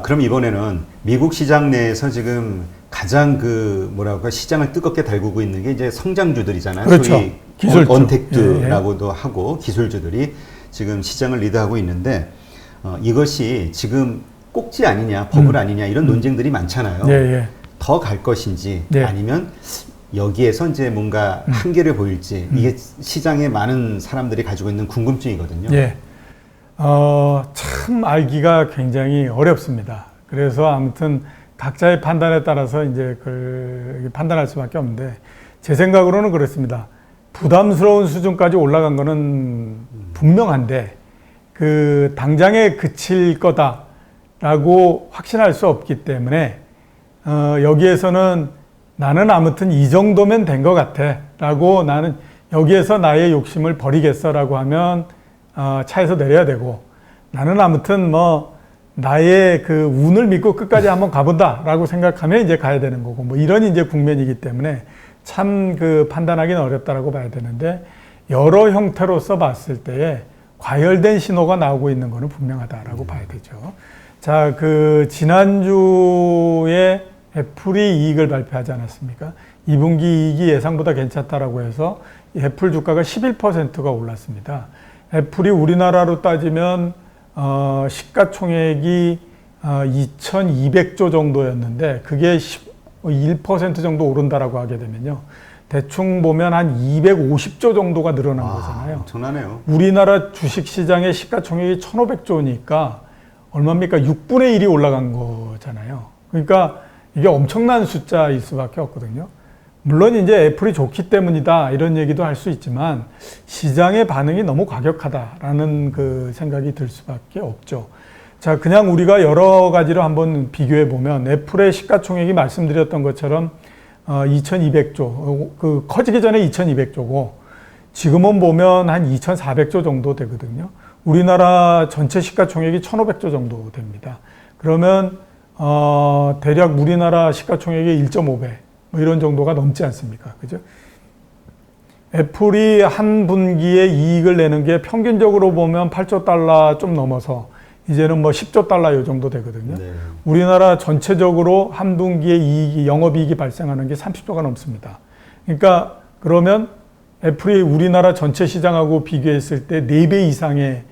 그럼 이번에는 미국 시장 내에서 지금 가장 시장을 뜨겁게 달구고 있는 게 이제 성장주들이잖아요. 그렇죠. 소위 기술주. 언택트라고도 하고 기술주들이 지금 시장을 리드하고 있는데 이것이 지금 꼭지 아니냐, 버블 아니냐 이런 논쟁들이 많잖아요. 더 갈 것인지 아니면 여기에서 이제 뭔가 한계를 보일지 이게 시장에 많은 사람들이 가지고 있는 궁금증이거든요. 참 알기가 굉장히 어렵습니다. 그래서 아무튼 각자의 판단에 따라서 이제 판단할 수밖에 없는데 제 생각으로는 그렇습니다. 부담스러운 수준까지 올라간 거는 분명한데 당장에 그칠 거다라고 확신할 수 없기 때문에 여기에서는 나는 아무튼 이 정도면 된 것 같아 라고 나는 여기에서 나의 욕심을 버리겠어 라고 하면 차에서 내려야 되고 나는 아무튼 나의 운을 믿고 끝까지 한번 가본다 라고 생각하면 이제 가야 되는 거고 이런 이제 국면이기 때문에 참 판단하기는 어렵다라고 봐야 되는데 여러 형태로서 봤을 때에 과열된 신호가 나오고 있는 거는 분명하다라고 봐야 되죠. 자, 지난주에 애플이 이익을 발표하지 않았습니까? 2분기 이익이 예상보다 괜찮다라고 해서 애플 주가가 11%가 올랐습니다. 애플이 우리나라로 따지면 시가총액이 2,200조 정도였는데 그게 1% 정도 오른다라고 하게 되면요. 대충 보면 한 250조 정도가 늘어난 거잖아요. 엄청나네요. 우리나라 주식시장의 시가총액이 1,500조니까 얼마입니까? 6분의 1이 올라간 거잖아요. 그러니까 이게 엄청난 숫자일 수밖에 없거든요. 물론 이제 애플이 좋기 때문이다 이런 얘기도 할 수 있지만 시장의 반응이 너무 과격하다라는 생각이 들 수밖에 없죠. 자, 그냥 우리가 여러 가지로 한번 비교해 보면 애플의 시가총액이 말씀드렸던 것처럼 2,200조, 커지기 전에 2,200조고 지금은 보면 한 2,400조 정도 되거든요. 우리나라 전체 시가총액이 1,500조 정도 됩니다. 그러면 대략 우리나라 시가총액의 1.5배 이런 정도가 넘지 않습니까? 그죠? 애플이 한 분기에 이익을 내는 게 평균적으로 보면 8조 달러 좀 넘어서 이제는 10조 달러 요 정도 되거든요. 우리나라 전체적으로 한 분기에 영업이익이 발생하는 게 30조가 넘습니다. 그러니까 그러면 애플이 우리나라 전체 시장하고 비교했을 때 4배 이상의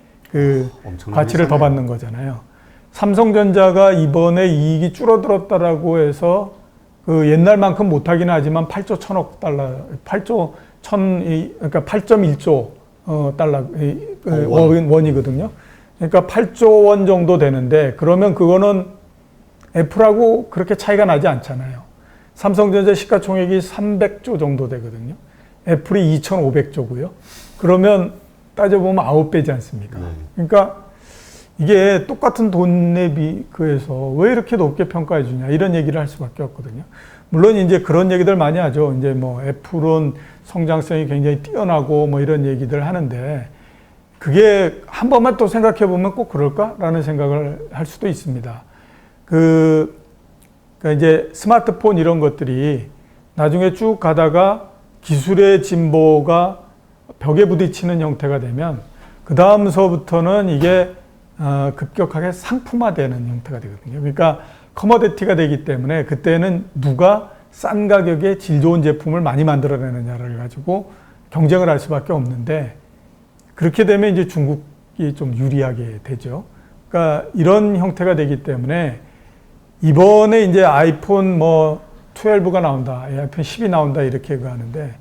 가치를 더 받는 거잖아요. 삼성전자가 이번에 이익이 줄어들었다라고 해서 옛날만큼 못하기는 하지만 8조 1,000억 달러, 8.1조 달러 원이거든요. 그러니까 8조 원 정도 되는데 그러면 그거는 애플하고 그렇게 차이가 나지 않잖아요. 삼성전자 시가총액이 300조 정도 되거든요. 애플이 2,500조고요. 그러면 따져보면 9배지 않습니까? 그러니까 이게 똑같은 돈에 비해서 왜 이렇게 높게 평가해 주냐 이런 얘기를 할 수밖에 없거든요. 물론 이제 그런 얘기들 많이 하죠. 이제 애플은 성장성이 굉장히 뛰어나고 이런 얘기들 하는데 그게 한 번만 또 생각해 보면 꼭 그럴까라는 생각을 할 수도 있습니다. 그러니까 이제 스마트폰 이런 것들이 나중에 쭉 가다가 기술의 진보가 벽에 부딪히는 형태가 되면 그 다음서부터는 이게 급격하게 상품화되는 형태가 되거든요. 그러니까 커머디티가 되기 때문에 그때는 누가 싼 가격에 질 좋은 제품을 많이 만들어내느냐를 가지고 경쟁을 할 수밖에 없는데 그렇게 되면 이제 중국이 좀 유리하게 되죠. 그러니까 이런 형태가 되기 때문에 이번에 이제 아이폰 12가 나온다, 아이폰 10이 나온다 이렇게 하는데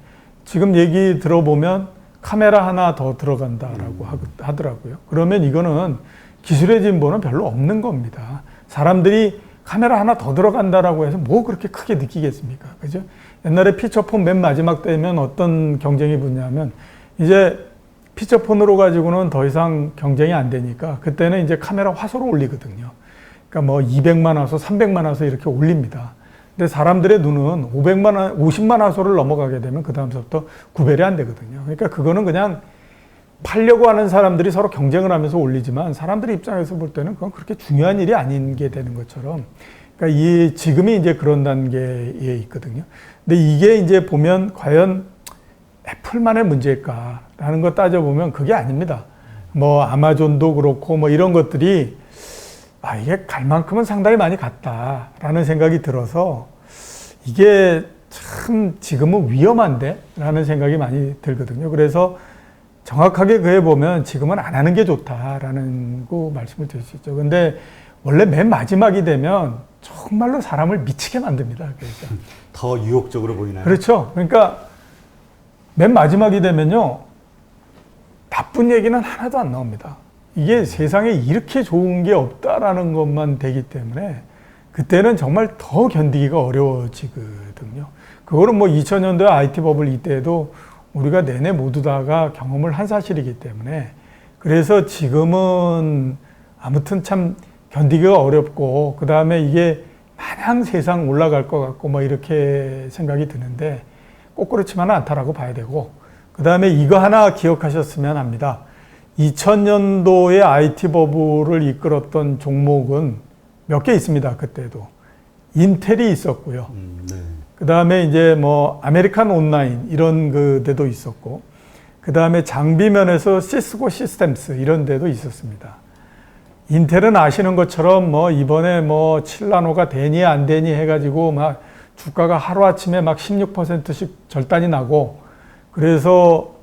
지금 얘기 들어보면 카메라 하나 더 들어간다라고 하더라고요. 그러면 이거는 기술의 진보는 별로 없는 겁니다. 사람들이 카메라 하나 더 들어간다라고 해서 뭐 그렇게 크게 느끼겠습니까? 그죠? 옛날에 피처폰 맨 마지막 때면 어떤 경쟁이 붙냐면 이제 피처폰으로 가지고는 더 이상 경쟁이 안 되니까 그때는 이제 카메라 화소를 올리거든요. 그러니까 200만 화소, 300만 화소 이렇게 올립니다. 근데 사람들의 눈은 50만 화소를 넘어가게 되면 그 다음부터 구별이 안 되거든요. 그러니까 그거는 그냥 팔려고 하는 사람들이 서로 경쟁을 하면서 올리지만 사람들 입장에서 볼 때는 그건 그렇게 중요한 일이 아닌 게 되는 것처럼 그러니까 지금이 이제 그런 단계에 있거든요. 근데 이게 이제 보면 과연 애플만의 문제일까라는 거 따져보면 그게 아닙니다. 아마존도 그렇고 이런 것들이 이게 갈 만큼은 상당히 많이 갔다라는 생각이 들어서 이게 참 지금은 위험한데? 라는 생각이 많이 들거든요. 그래서 정확하게 그에 보면 지금은 안 하는 게 좋다라는 거 말씀을 드릴 수 있죠. 근데 원래 맨 마지막이 되면 정말로 사람을 미치게 만듭니다. 그러니까. 더 유혹적으로 보이나요? 그렇죠. 그러니까 맨 마지막이 되면요. 나쁜 얘기는 하나도 안 나옵니다. 이게 세상에 이렇게 좋은 게 없다라는 것만 되기 때문에 그때는 정말 더 견디기가 어려워지거든요. 그거는 뭐 2000년도에 IT 버블 이때에도 우리가 내내 모두 다가 경험을 한 사실이기 때문에 그래서 지금은 아무튼 참 견디기가 어렵고 그 다음에 이게 마냥 세상 올라갈 것 같고 뭐 이렇게 생각이 드는데 꼭 그렇지만은 않다라고 봐야 되고 그 다음에 이거 하나 기억하셨으면 합니다. 2000년도에 IT 버블을 이끌었던 종목은 몇 개 있습니다. 그때도 인텔이 있었고요. 네. 그 다음에 이제 뭐 아메리칸 온라인 이런 그 데도 있었고 그 다음에 장비 면에서 시스코 시스템스 이런 데도 있었습니다. 인텔은 아시는 것처럼 뭐 이번에 뭐 7나노가 되니 안 되니 해가지고 막 주가가 하루아침에 막 16%씩 절단이 나고 그래서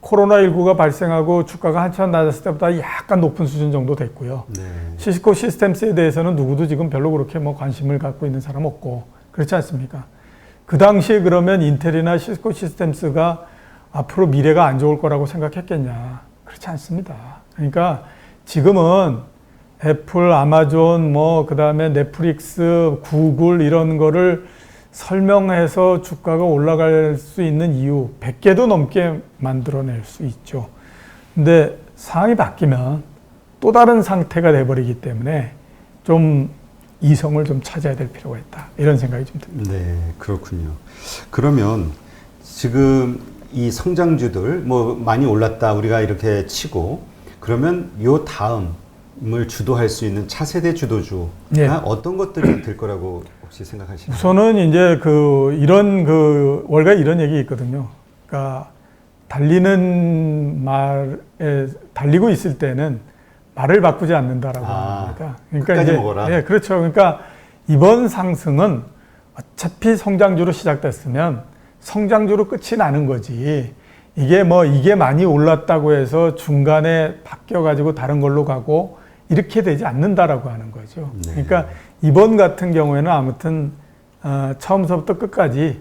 코로나19가 발생하고 주가가 한참 낮았을 때보다 약간 높은 수준 정도 됐고요. 네. 시스코 시스템스에 대해서는 누구도 지금 별로 그렇게 뭐 관심을 갖고 있는 사람 없고 그렇지 않습니까? 그 당시에 그러면 인텔이나 시스코 시스템스가 앞으로 미래가 안 좋을 거라고 생각했겠냐? 그렇지 않습니다. 그러니까 지금은 애플, 아마존, 뭐 그다음에 넷플릭스, 구글 이런 거를 설명해서 주가가 올라갈 수 있는 이유 100개도 넘게 만들어낼 수 있죠. 근데 상황이 바뀌면 또 다른 상태가 돼버리기 때문에 좀 이성을 좀 찾아야 될 필요가 있다. 이런 생각이 좀 듭니다. 네, 그렇군요. 그러면 지금 이 성장주들 뭐 많이 올랐다 우리가 이렇게 치고 그러면 요 다음을 주도할 수 있는 차세대 주도주가 네. 어떤 것들이 될 거라고 혹시 생각하시나요? 우선은 이제 월가에 이런 얘기 있거든요. 그러니까 달리고 있을 때는 말을 바꾸지 않는다라고 합니다. 그러니까 끝까지 이제 먹어라. 네, 그렇죠. 그러니까 이번 상승은 어차피 성장주로 시작됐으면 성장주로 끝이 나는 거지. 이게 많이 올랐다고 해서 중간에 바뀌어 가지고 다른 걸로 가고 이렇게 되지 않는다라고 하는 거죠. 네. 그러니까 이번 같은 경우에는 아무튼 처음서부터 끝까지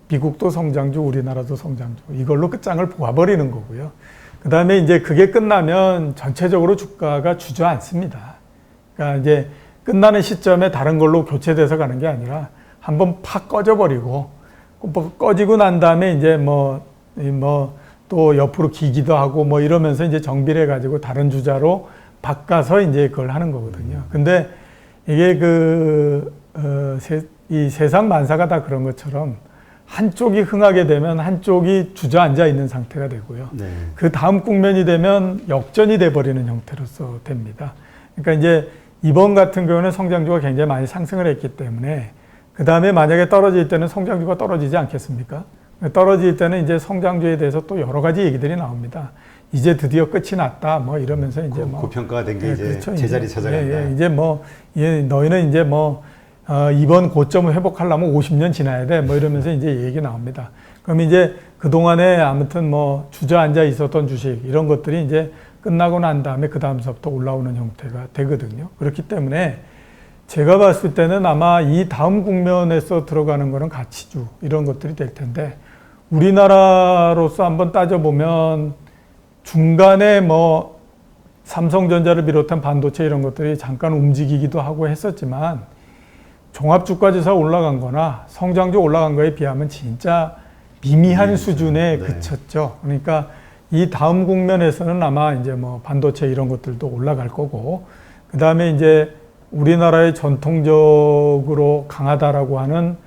미국도 성장주, 우리나라도 성장주 이걸로 끝장을 보아버리는 거고요. 그 다음에 이제 그게 끝나면 전체적으로 주가가 주저앉습니다. 그러니까 이제 끝나는 시점에 다른 걸로 교체돼서 가는 게 아니라 한번 팍 꺼져버리고 꺼지고 난 다음에 이제 또 옆으로 기기도 하고 뭐 이러면서 이제 정비를 해가지고 다른 주자로 바꿔서 이제 그걸 하는 거거든요. 근데 이게 이 세상 만사가 다 그런 것처럼 한쪽이 흥하게 되면 한쪽이 주저앉아 있는 상태가 되고요. 네. 그 다음 국면이 되면 역전이 돼버리는 형태로서 됩니다. 그러니까 이제 이번 같은 경우는 성장주가 굉장히 많이 상승을 했기 때문에 그 다음에 만약에 떨어질 때는 성장주가 떨어지지 않겠습니까? 떨어질 때는 이제 성장주에 대해서 또 여러 가지 얘기들이 나옵니다. 이제 드디어 끝이 났다. 뭐 이러면서 이제 고평가가 된 게 예, 이제 그렇죠. 제자리 찾아간다. 이제 너희는 이제 이번 고점을 회복하려면 50년 지나야 돼. 뭐 이러면서 이제 얘기 나옵니다. 그럼 이제 그동안에 아무튼 주저앉아 있었던 주식 이런 것들이 이제 끝나고 난 다음에 그 다음서부터 올라오는 형태가 되거든요. 그렇기 때문에 제가 봤을 때는 아마 이 다음 국면에서 들어가는 거는 가치주 이런 것들이 될 텐데 우리나라로서 한번 따져보면 중간에 삼성전자를 비롯한 반도체 이런 것들이 잠깐 움직이기도 하고 했었지만 종합주가지수가 올라간 거나 성장주 올라간 거에 비하면 진짜 미미한 수준에 그쳤죠. 그러니까 이 다음 국면에서는 아마 이제 반도체 이런 것들도 올라갈 거고, 그 다음에 이제 우리나라의 전통적으로 강하다라고 하는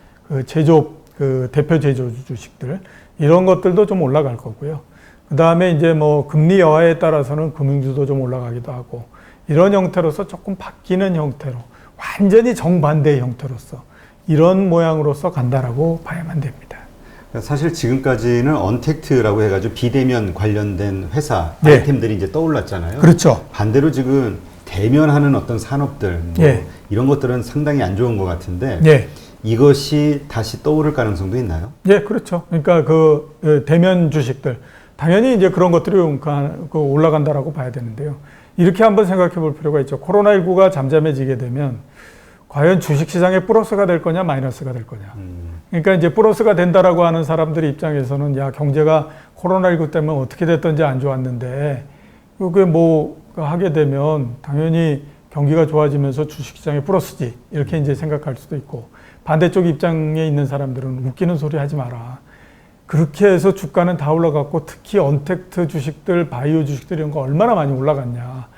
대표 제조주 주식들, 이런 것들도 좀 올라갈 거고요. 그 다음에 이제 금리 여하에 따라서는 금융주도 좀 올라가기도 하고, 이런 형태로서 조금 바뀌는 형태로, 완전히 정반대의 형태로서, 이런 모양으로서 간다라고 봐야만 됩니다. 사실 지금까지는 언택트라고 해가지고 비대면 관련된 회사 네. 아이템들이 이제 떠올랐잖아요. 그렇죠. 반대로 지금 대면하는 어떤 산업들 뭐 예. 이런 것들은 상당히 안 좋은 것 같은데 예. 이것이 다시 떠오를 가능성도 있나요? 예, 그렇죠. 그러니까 대면 주식들 당연히 이제 그런 것들이 올라간다라고 봐야 되는데요. 이렇게 한번 생각해 볼 필요가 있죠. 코로나19가 잠잠해지게 되면 과연 주식시장에 플러스가 될 거냐 마이너스가 될 거냐. 그러니까 이제 플러스가 된다라고 하는 사람들 입장에서는 야, 경제가 코로나19 때문에 어떻게 됐던지 안 좋았는데 그게 뭐 하게 되면 당연히 경기가 좋아지면서 주식시장에 플러스지 이렇게 이제 생각할 수도 있고, 반대쪽 입장에 있는 사람들은 웃기는 소리 하지 마라. 그렇게 해서 주가는 다 올라갔고 특히 언택트 주식들, 바이오 주식들 이런 거 얼마나 많이 올라갔냐.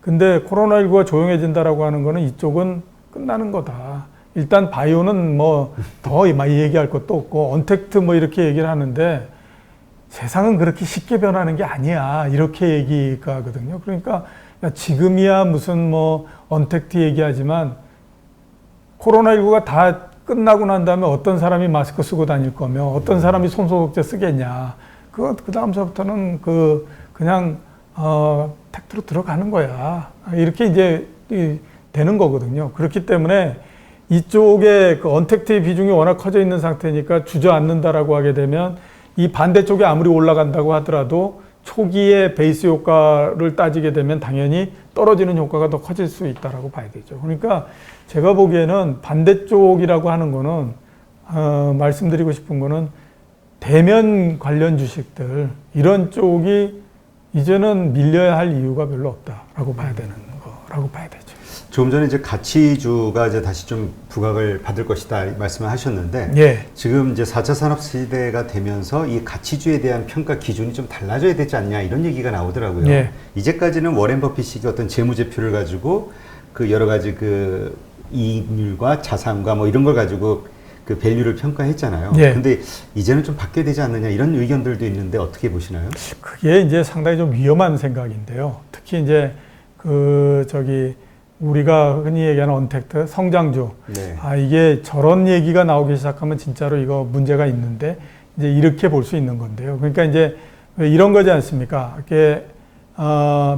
근데 코로나19가 조용해진다라고 하는 거는 이쪽은 끝나는 거다. 일단 바이오는 뭐 더 얘기할 것도 없고 언택트 뭐 이렇게 얘기를 하는데 세상은 그렇게 쉽게 변하는 게 아니야. 이렇게 얘기가 하거든요. 그러니까 야, 지금이야 무슨 뭐 언택트 얘기하지만 코로나19가 다 끝나고 난 다음에 어떤 사람이 마스크 쓰고 다닐 거며 어떤 사람이 손소독제 쓰겠냐. 그 다음서부터는 그냥 택트로 들어가는 거야. 이렇게 이제 되는 거거든요. 그렇기 때문에 이쪽에 그 언택트의 비중이 워낙 커져 있는 상태니까 주저앉는다라고 하게 되면 이 반대쪽에 아무리 올라간다고 하더라도 초기에 베이스 효과를 따지게 되면 당연히 떨어지는 효과가 더 커질 수 있다라고 봐야 되죠. 그러니까 제가 보기에는 반대쪽이라고 하는 거는 말씀드리고 싶은 거는 대면 관련 주식들 이런 쪽이 이제는 밀려야 할 이유가 별로 없다라고 봐야 되는 거라고 봐야 되죠. 조금 전에 이제 가치주가 이제 다시 좀 부각을 받을 것이다 말씀을 하셨는데 예. 지금 이제 4차 산업 시대가 되면서 이 가치주에 대한 평가 기준이 좀 달라져야 되지 않냐 이런 얘기가 나오더라고요. 예. 이제까지는 워렌 버핏이 어떤 재무제표를 가지고 그 여러 가지 그 이익률과 자산과 뭐 이런 걸 가지고 그 밸류를 평가했잖아요. 예. 근데 이제는 좀 바뀌어야 되지 않느냐 이런 의견들도 있는데 어떻게 보시나요? 그게 이제 상당히 좀 위험한 생각인데요. 특히 이제 우리가 흔히 얘기하는 언택트, 성장주. 네. 이게 저런 얘기가 나오기 시작하면 진짜로 이거 문제가 있는데, 이제 이렇게 볼 수 있는 건데요. 그러니까 이제 이런 거지 않습니까? 이게,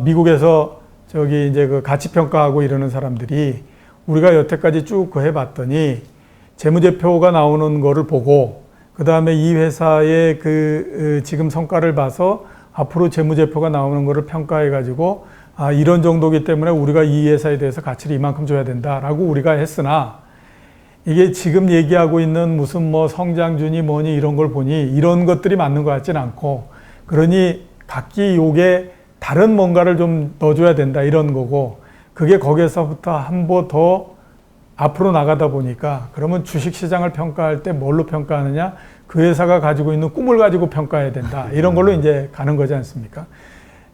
미국에서 이제 그 가치평가하고 이러는 사람들이 우리가 여태까지 쭉 해봤더니 재무제표가 나오는 거를 보고, 그 다음에 이 회사의 지금 성과를 봐서 앞으로 재무제표가 나오는 거를 평가해가지고 이런 정도기 때문에 우리가 이 회사에 대해서 가치를 이만큼 줘야 된다라고 우리가 했으나 이게 지금 얘기하고 있는 무슨 뭐 성장주니 뭐니 이런 걸 보니 이런 것들이 맞는 것 같지는 않고, 그러니 각기 요게 다른 뭔가를 좀 넣어줘야 된다 이런 거고, 그게 거기에서부터 한 번 더 앞으로 나가다 보니까 그러면 주식시장을 평가할 때 뭘로 평가하느냐, 그 회사가 가지고 있는 꿈을 가지고 평가해야 된다 이런 걸로 이제 가는 거지 않습니까?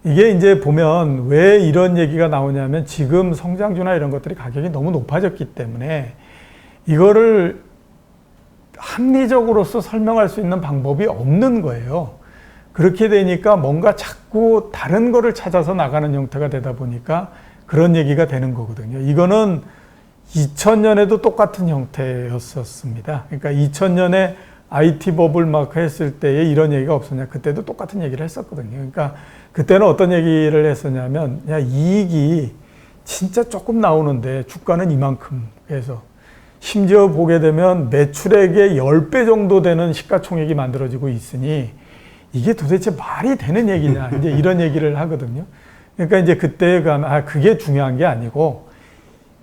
이게 이제 보면 왜 이런 얘기가 나오냐면 지금 성장주나 이런 것들이 가격이 너무 높아졌기 때문에 이거를 합리적으로서 설명할 수 있는 방법이 없는 거예요. 그렇게 되니까 뭔가 자꾸 다른 거를 찾아서 나가는 형태가 되다 보니까 그런 얘기가 되는 거거든요. 이거는 2000년에도 똑같은 형태였었습니다. 그러니까 2000년에 IT 버블 막 했을 때에 이런 얘기가 없었냐. 그때도 똑같은 얘기를 했었거든요. 그러니까 그때는 어떤 얘기를 했었냐면, 야, 이익이 진짜 조금 나오는데 주가는 이만큼 해서 심지어 보게 되면 매출액의 10배 정도 되는 시가총액이 만들어지고 있으니 이게 도대체 말이 되는 얘기냐. 이제 이런 얘기를 하거든요. 그러니까 이제 그때가 그게 중요한 게 아니고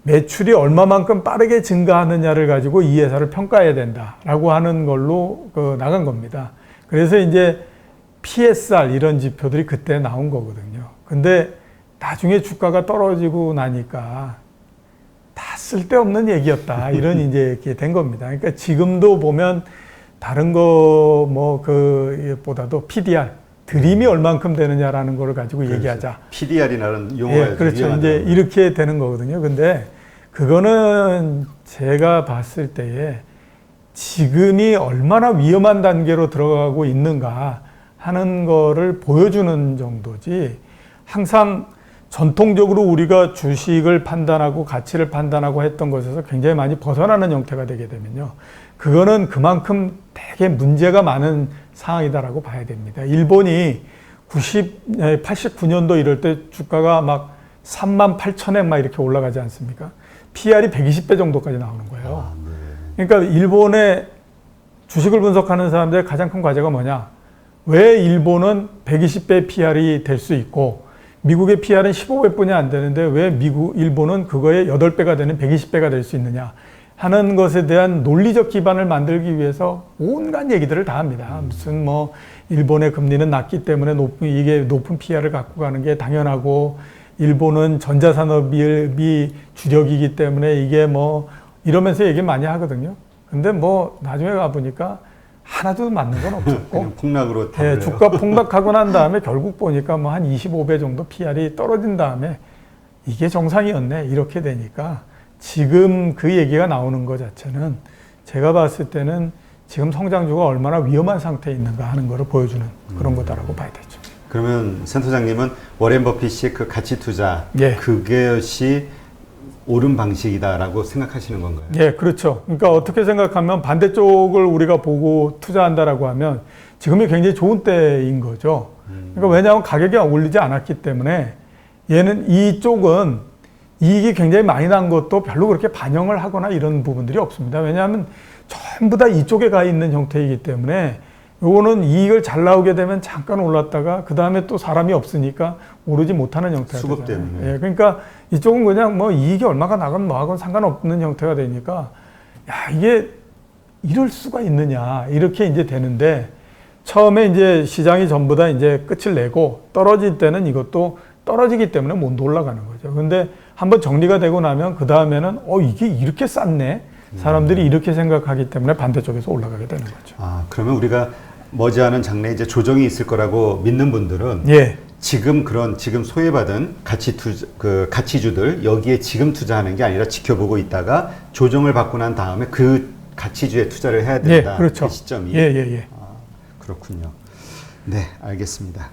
매출이 얼마만큼 빠르게 증가하느냐를 가지고 이 회사를 평가해야 된다라고 하는 걸로 나간 겁니다. 그래서 이제 PSR 이런 지표들이 그때 나온 거거든요. 근데 나중에 주가가 떨어지고 나니까 다 쓸데없는 얘기였다. 이런 이제 이렇게 된 겁니다. 그러니까 지금도 보면 다른 거 보다도 PDR, 드림이 얼만큼 되느냐라는 걸 가지고 그렇죠. 얘기하자. PDR이라는 용어가 그렇죠. 이제 이렇게 되는 거거든요. 근데 그거는 제가 봤을 때에 지금이 얼마나 위험한 단계로 들어가고 있는가 하는 거를 보여주는 정도지, 항상 전통적으로 우리가 주식을 판단하고 가치를 판단하고 했던 것에서 굉장히 많이 벗어나는 형태가 되게 되면요. 그거는 그만큼 되게 문제가 많은 상황이다라고 봐야 됩니다. 일본이 89년도 이럴 때 주가가 막 38,000억 막 이렇게 올라가지 않습니까? PR이 120배 정도까지 나오는 거예요. 아, 네. 그러니까 일본의 주식을 분석하는 사람들의 가장 큰 과제가 뭐냐? 왜 일본은 120배 PR이 될 수 있고 미국의 PR은 15배뿐이 안 되는데 왜 일본은 그거의 8배가 되는 120배가 될 수 있느냐 하는 것에 대한 논리적 기반을 만들기 위해서 온갖 얘기들을 다 합니다. 무슨 뭐 일본의 금리는 낮기 때문에 높은 PR을 갖고 가는 게 당연하고 일본은 전자산업이 주력이기 때문에 이게 뭐 이러면서 얘기 많이 하거든요. 근데 뭐 나중에 가보니까 하나도 맞는 건 없었고 폭락으로 예, 주가 폭락하고 난 다음에 결국 보니까 뭐 한 25배 정도 PR이 떨어진 다음에 이게 정상이었네 이렇게 되니까 지금 그 얘기가 나오는 것 자체는 제가 봤을 때는 지금 성장주가 얼마나 위험한 상태에 있는가 하는 것을 보여주는 그런 거다라고 봐야 되죠. 그러면 센터장님은 워렌 버핏의 그 가치 투자 예. 그것이 옳은 방식이다라고 생각하시는 건가요? 예, 그렇죠. 그러니까 어떻게 생각하면 반대쪽을 우리가 보고 투자한다라고 하면 지금이 굉장히 좋은 때인 거죠. 그러니까 왜냐하면 가격이 올리지 않았기 때문에 얘는 이쪽은 이익이 굉장히 많이 난 것도 별로 그렇게 반영을 하거나 이런 부분들이 없습니다. 왜냐하면 전부 다 이쪽에 가 있는 형태이기 때문에 요거는 이익을 잘 나오게 되면 잠깐 올랐다가 그 다음에 또 사람이 없으니까 오르지 못하는 형태가 수급 되잖아요. 때문에. 예, 그러니까 이쪽은 그냥 뭐 이익이 얼마가 나건 뭐하건 상관없는 형태가 되니까 야 이게 이럴 수가 있느냐 이렇게 이제 되는데 처음에 이제 시장이 전부 다 이제 끝을 내고 떨어질 때는 이것도 떨어지기 때문에 못 올라가는 거죠. 근데 한번 정리가 되고 나면 그 다음에는 이게 이렇게 쌌네. 사람들이 이렇게 생각하기 때문에 반대쪽에서 올라가게 되는 거죠. 아, 그러면 우리가 머지않은 장래에 이제 조정이 있을 거라고 믿는 분들은 예. 지금 소외받은 가치주들 여기에 지금 투자하는 게 아니라 지켜보고 있다가 조정을 받고 난 다음에 그 가치주에 투자를 해야 된다. 예, 그렇죠. 그 시점이. 예. 아, 그렇군요. 네, 알겠습니다.